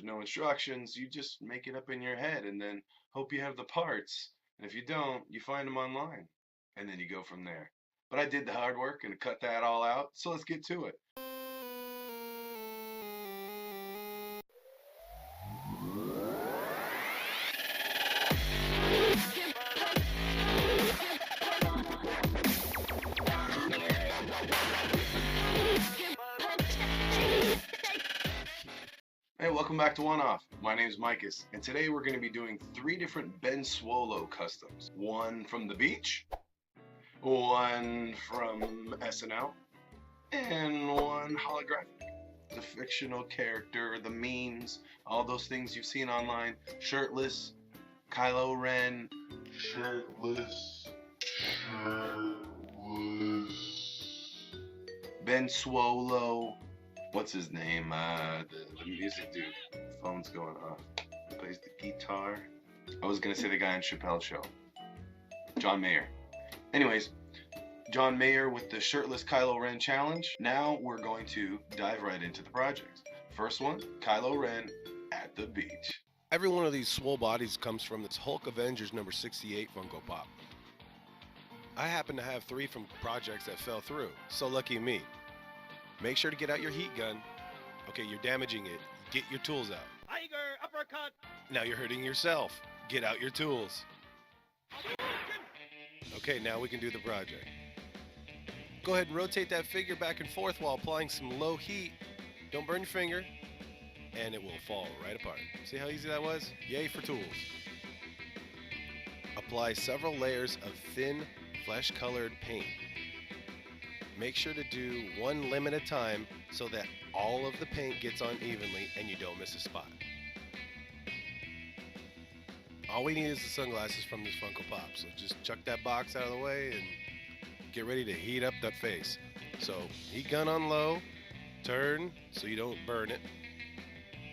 there's no instructions. You just make it up in your head and then hope you have the parts. And if you don't, you find them online. And then you go from there. But I did the hard work and cut that all out, so let's get to it. Hey, welcome back to OneOFF. My name is Mikous, and today we're going to be doing 3 different Ben Swolo customs. One from the beach, one from SNL, and one holographic. The fictional character, the memes, all those things you've seen online. Shirtless, Kylo Ren. Shirtless. Ben Swolo. What's his name? The music dude. Phone's going off. Plays the guitar. I was gonna say the guy on Chappelle's show. John Mayer. Anyways, John Mayer with the shirtless Kylo Ren challenge. Now we're going to dive right into the projects. First one, Kylo Ren at the beach. Every one of these swole bodies comes from this Hulk Avengers number 68 Funko Pop. I happen to have 3 from projects that fell through, so lucky me. Make sure to get out your heat gun. Okay, you're damaging it. Get your tools out. Tiger uppercut. Now you're hurting yourself. Get out your tools. Okay, now we can do the project. Go ahead and rotate that figure back and forth while applying some low heat. Don't burn your finger, and it will fall right apart. See how easy that was? Yay for tools. Apply several layers of thin, flesh-colored paint. Make sure to do one limb at a time so that all of the paint gets on evenly and you don't miss a spot. All we need is the sunglasses from this Funko Pop, so just chuck that box out of the way and get ready to heat up that face. So heat gun on low, turn so you don't burn it.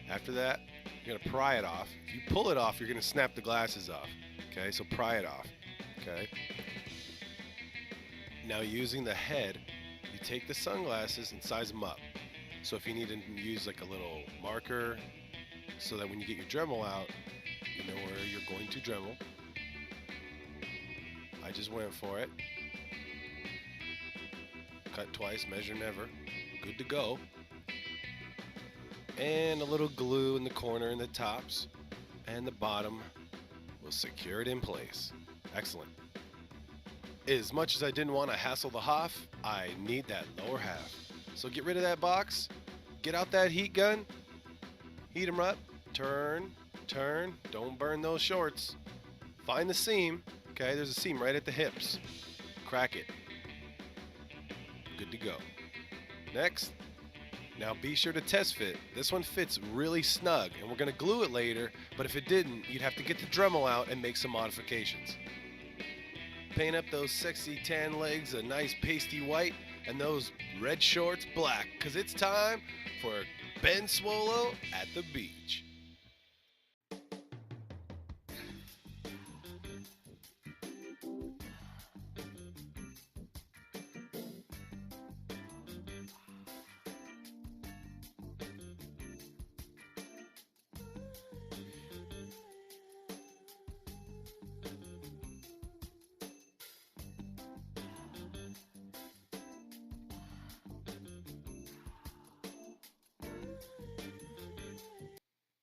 After that, you're gonna pry it off. If you pull it off, you're gonna snap the glasses off. Okay, so pry it off. Okay. Now using the head, you take the sunglasses and size them up. So if you need to use like a little marker so that when you get your Dremel out, you know where you're going to Dremel. I just went for it. Cut twice, measure never. Good to go. And a little glue in the corner and the tops and the bottom will secure it in place. Excellent. As much as I didn't want to hassle the Hoff, I need that lower half. So get rid of that box, get out that heat gun, heat them up, turn, turn, don't burn those shorts. Find the seam, okay, there's a seam right at the hips. Crack it. Good to go. Next, now be sure to test fit. This one fits really snug, and we're gonna glue it later, but if it didn't, you'd have to get the Dremel out and make some modifications. Paint up those sexy tan legs a nice pasty white and those red shorts black, because it's time for Ben Swolo at the beach.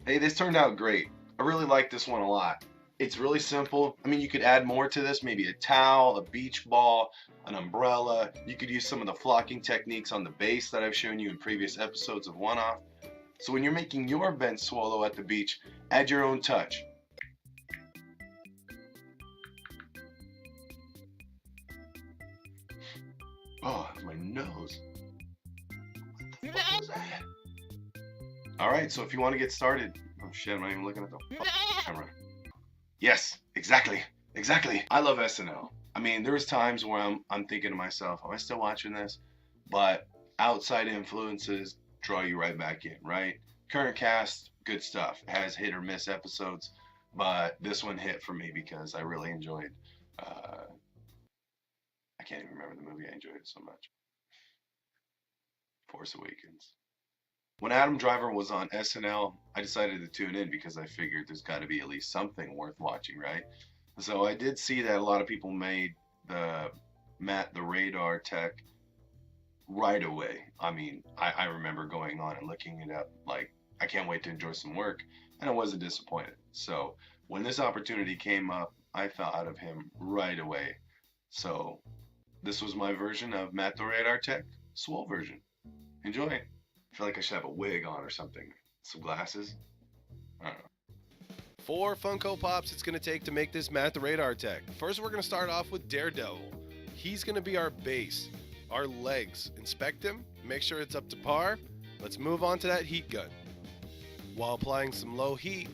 Hey, this turned out great. I really like this one a lot. It's really simple. I mean, you could add more to this, maybe a towel, a beach ball, an umbrella. You could use some of the flocking techniques on the base that I've shown you in previous episodes of OneOFF. So when you're making your Ben Swolo at the beach, add your own touch. Oh, my nose. What the fuck was that? Alright, so if you want to get started. Oh shit, I'm not even looking at the camera. Yes, exactly. I love SNL. I mean, there's times where I'm thinking to myself, am I still watching this? But outside influences draw you right back in, right? Current cast, good stuff. It has hit or miss episodes, but this one hit for me because I really enjoyed. I can't even remember the movie. I enjoyed it so much. Force Awakens. When Adam Driver was on SNL, I decided to tune in because I figured there's got to be at least something worth watching, right? So I did see that a lot of people made the Matt the Radar Tech right away. I mean, I remember going on and looking it up, like, I can't wait to enjoy some work, and I wasn't disappointed. So when this opportunity came up, I thought of him right away. So this was my version of Matt the Radar Tech, Swole version. Enjoy. I feel like I should have a wig on or something. Some glasses. I don't know. 4 Funko Pops it's going to take to make this Matt the Radar Tech. First, we're going to start off with Daredevil. He's going to be our base, our legs. Inspect him, make sure it's up to par. Let's move on to that heat gun. While applying some low heat,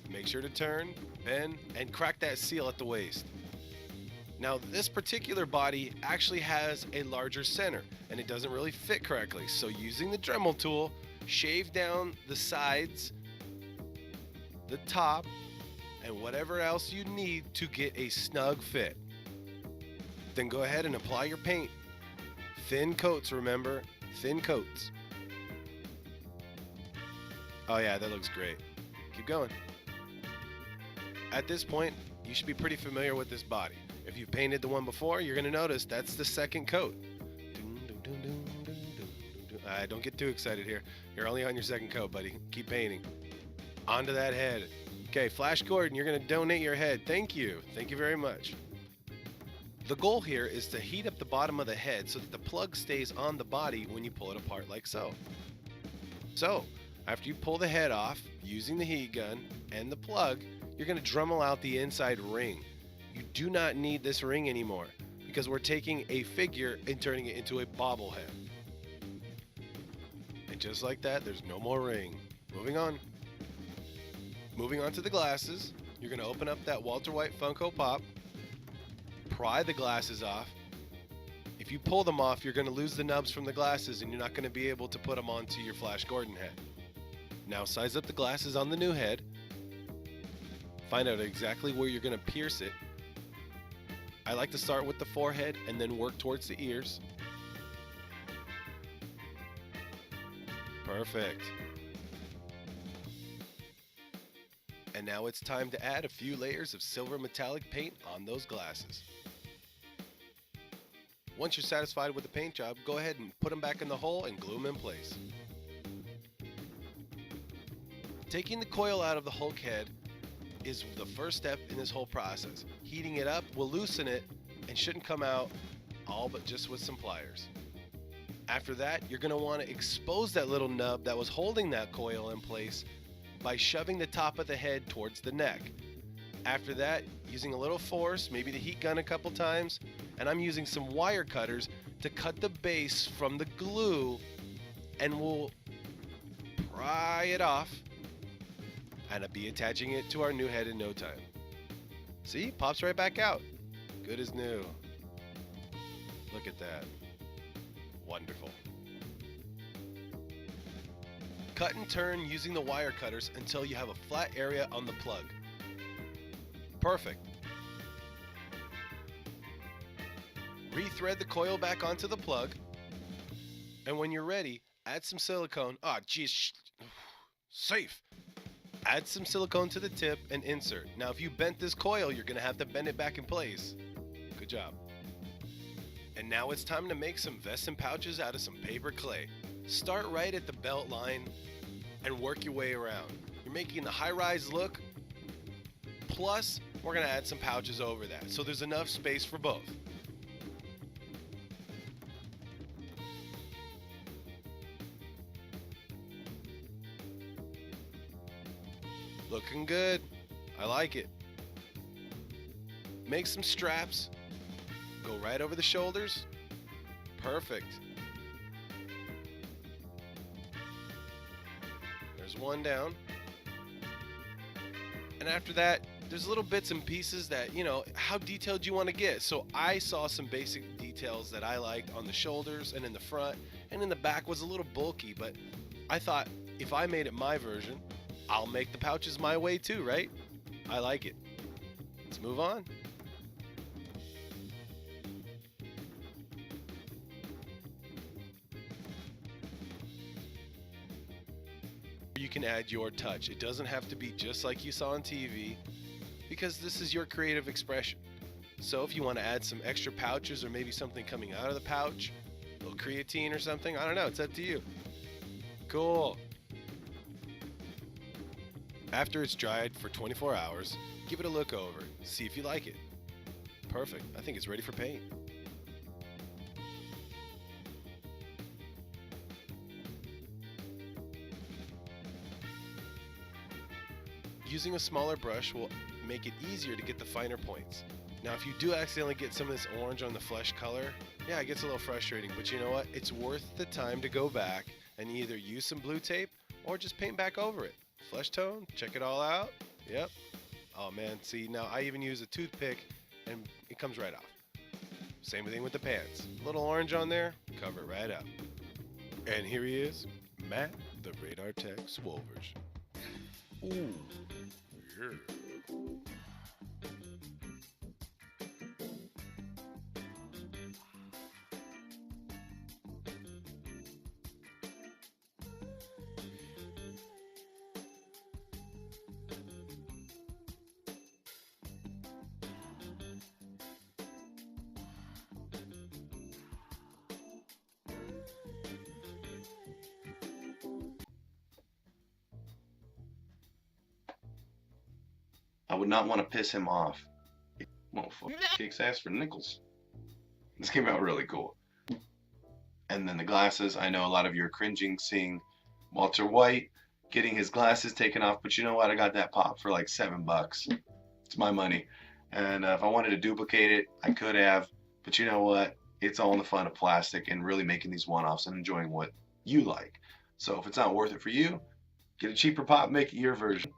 make sure to turn, bend, and crack that seal at the waist. Now, this particular body actually has a larger center, and it doesn't really fit correctly. So using the Dremel tool, shave down the sides, the top, and whatever else you need to get a snug fit. Then go ahead and apply your paint. Thin coats, remember, thin coats. Oh yeah, that looks great. Keep going. At this point, you should be pretty familiar with this body. If you've painted the one before, you're going to notice that's the second coat. Don't get too excited here. You're only on your second coat, buddy. Keep painting. Onto that head. Okay, Flash Gordon, you're going to donate your head. Thank you. Thank you very much. The goal here is to heat up the bottom of the head so that the plug stays on the body when you pull it apart like so. So, after you pull the head off, using the heat gun and the plug, you're going to Dremel out the inside ring. You do not need this ring anymore because we're taking a figure and turning it into a bobblehead. And just like that, there's no more ring. Moving on. Moving on to the glasses, you're going to open up that Walter White Funko Pop, pry the glasses off. If you pull them off, you're going to lose the nubs from the glasses and you're not going to be able to put them onto your Flash Gordon head. Now size up the glasses on the new head. Find out exactly where you're going to pierce it. I like to start with the forehead and then work towards the ears. Perfect. And now it's time to add a few layers of silver metallic paint on those glasses. Once you're satisfied with the paint job, go ahead and put them back in the hole and glue them in place. Taking the coil out of the Hulk head is the first step in this whole process. Heating it up will loosen it and shouldn't come out all but just with some pliers. After that, you're going to want to expose that little nub that was holding that coil in place by shoving the top of the head towards the neck. After that, using a little force, maybe the heat gun a couple times, and I'm using some wire cutters to cut the base from the glue, and we'll pry it off and I'll be attaching it to our new head in no time. See, pops right back out. Good as new. Look at that. Wonderful. Cut and turn using the wire cutters until you have a flat area on the plug. Perfect. Rethread the coil back onto the plug, and when you're ready, add some silicone. Ah, geez, safe. Add some silicone to the tip and insert. Now, if you bent this coil, you're going to have to bend it back in place. Good job. And now it's time to make some vests and pouches out of some paper clay. Start right at the belt line and work your way around. You're making the high-rise look, plus we're going to add some pouches over that, so there's enough space for both. Looking good. I like it. Make some straps. Go right over the shoulders. Perfect. There's one down. And after that, there's little bits and pieces that, you know, how detailed you want to get. So I saw some basic details that I liked on the shoulders and in the front, and in the back was a little bulky, but I thought if I made it my version, I'll make the pouches my way too, right? I like it. Let's move on. can add your touch. It doesn't have to be just like you saw on TV, because this is your creative expression. So if you want to add some extra pouches or maybe something coming out of the pouch, a little creatine or something, I don't know, it's up to you. Cool. After it's dried for 24 hours, give it a look over, see if you like it. Perfect, I think it's ready for paint. Using a smaller brush will make it easier to get the finer points. Now if you do accidentally get some of this orange on the flesh color, yeah, it gets a little frustrating, but you know what? It's worth the time to go back and either use some blue tape or just paint back over it. Flesh tone, check it all out. Yep. Oh man, see, now I even use a toothpick and it comes right off. Same thing with the pants. A little orange on there, cover it right up. And here he is, Matt, the Radar Tech Swole version. Ooh, yeah. I would not want to piss him off. Motherfucker kicks ass for nickels. This came out really cool. And then the glasses. I know a lot of you are cringing seeing Walter White getting his glasses taken off, but you know what? I got that pop for like $7. It's my money. And if I wanted to duplicate it, I could have. But you know what? It's all in the fun of plastic and really making these one-offs and enjoying what you like. So if it's not worth it for you, get a cheaper pop, make it your version.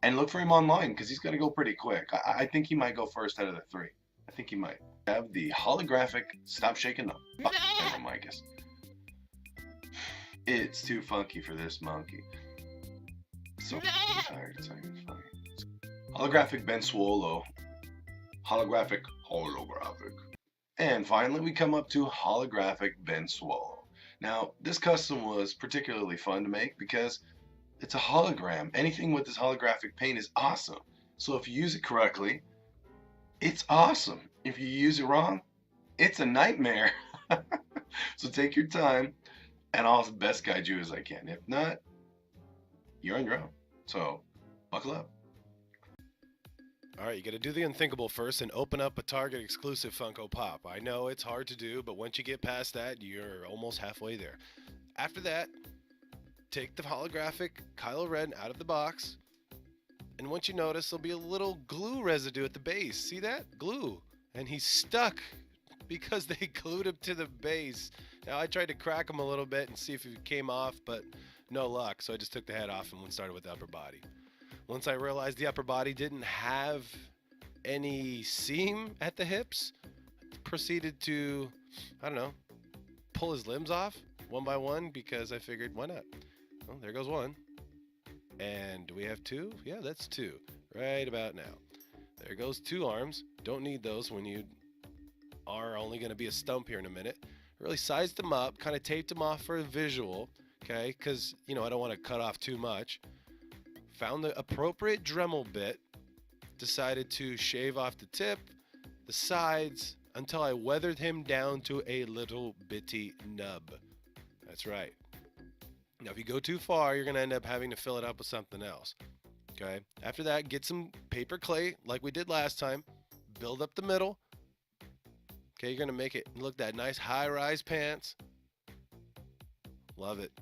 And look for him online because he's going to go pretty quick. I think he might go first out of the three. I think he might. Have the holographic Stop Shaking the Fuck out of Mikous. It's too funky for this monkey. So tired, it's not even funny. Holographic Ben Swolo. Holographic. And finally we come up to Holographic Ben Swolo. Now this custom was particularly fun to make because it's a hologram. Anything with this holographic paint is awesome. So if you use it correctly, it's awesome. If you use it wrong, it's a nightmare. So take your time and I'll best guide you as I can. If not, you're on your own. So buckle up. All right, you got to do the unthinkable first and open up a Target exclusive Funko Pop. I know it's hard to do, but once you get past that, you're almost halfway there. After that, take the holographic Kylo Ren out of the box, and once you notice, there'll be a little glue residue at the base. See that? Glue. And he's stuck because they glued him to the base. Now, I tried to crack him a little bit and see if it came off, but no luck, so I just took the head off and started with the upper body. Once I realized the upper body didn't have any seam at the hips, proceeded to, I don't know, pull his limbs off one by one because I figured, why not? Well, there goes one. And do we have two? Yeah, that's two. Right about now. There goes two arms. Don't need those when you are only going to be a stump here in a minute. Really sized them up, kind of taped them off for a visual, okay? Because, you know, I don't want to cut off too much. Found the appropriate Dremel bit. Decided to shave off the tip, the sides, until I weathered him down to a little bitty nub. That's right. Now, if you go too far, you're going to end up having to fill it up with something else. Okay. After that, get some paper clay like we did last time. Build up the middle. Okay, you're going to make it look that nice high-rise pants. Love it.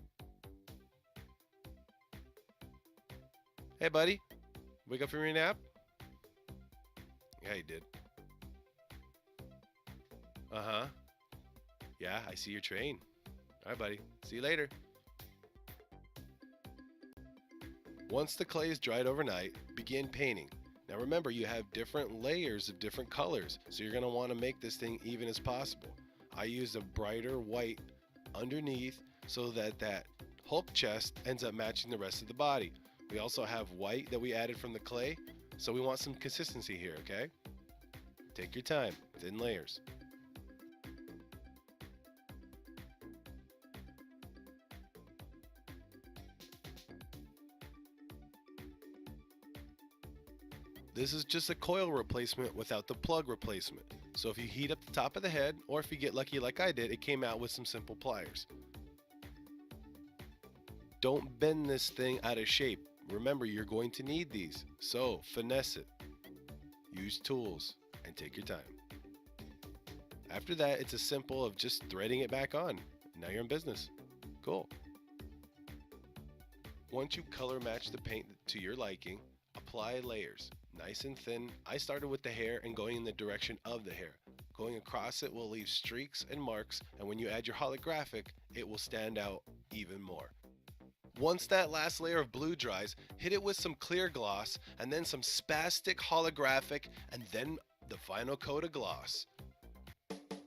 Hey, buddy. Wake up from your nap? Yeah, you did. Uh-huh. Yeah, I see your train. All right, buddy. See you later. Once the clay is dried overnight, begin painting. Now remember, you have different layers of different colors, so you're going to want to make this thing even as possible. I used a brighter white underneath so that that Hulk chest ends up matching the rest of the body. We also have white that we added from the clay, so we want some consistency here, okay? Take your time, thin layers. This is just a coil replacement without the plug replacement. So if you heat up the top of the head, or if you get lucky like I did, it came out with some simple pliers. Don't bend this thing out of shape. Remember, you're going to need these. So finesse it. Use tools and take your time. After that, it's as simple of just threading it back on. Now you're in business. Cool. Once you color match the paint to your liking, apply layers, nice and thin. I started with the hair and going in the direction of the hair. Going across it will leave streaks and marks, and when you add your holographic, it will stand out even more. Once that last layer of blue dries, hit it with some clear gloss, and then some spastic holographic, and then the final coat of gloss.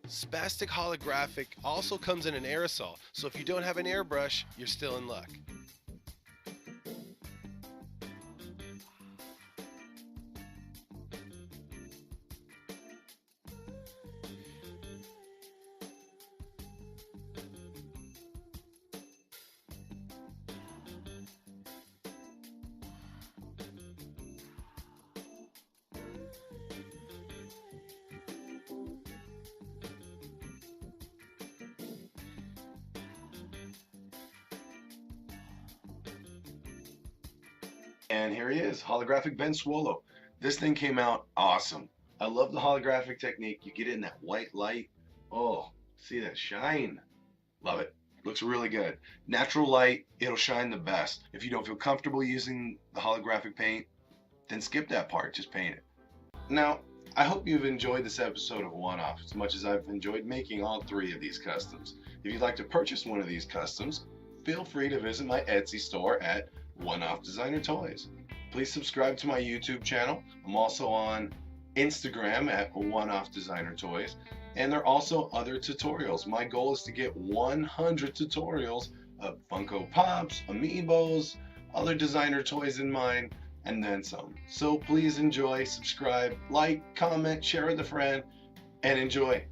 Spastic holographic also comes in an aerosol, so if you don't have an airbrush, you're still in luck. And here he is, Holographic Ben Swolo. This thing came out awesome. I love the holographic technique. You get it in that white light. Oh, see that shine. Love it. Looks really good. Natural light, it'll shine the best. If you don't feel comfortable using the holographic paint, then skip that part. Just paint it. Now, I hope you've enjoyed this episode of OneOFF as much as I've enjoyed making all 3 of these customs. If you'd like to purchase one of these customs, feel free to visit my Etsy store at OneOFF Designer Toys. Please subscribe to my YouTube channel. I'm also on Instagram at OneOFF Designer Toys, and there are also other tutorials. My goal is to get 100 tutorials of Funko Pops, Amiibos, other designer toys in mine, and then some. So please enjoy, subscribe, like, comment, share with a friend, and enjoy.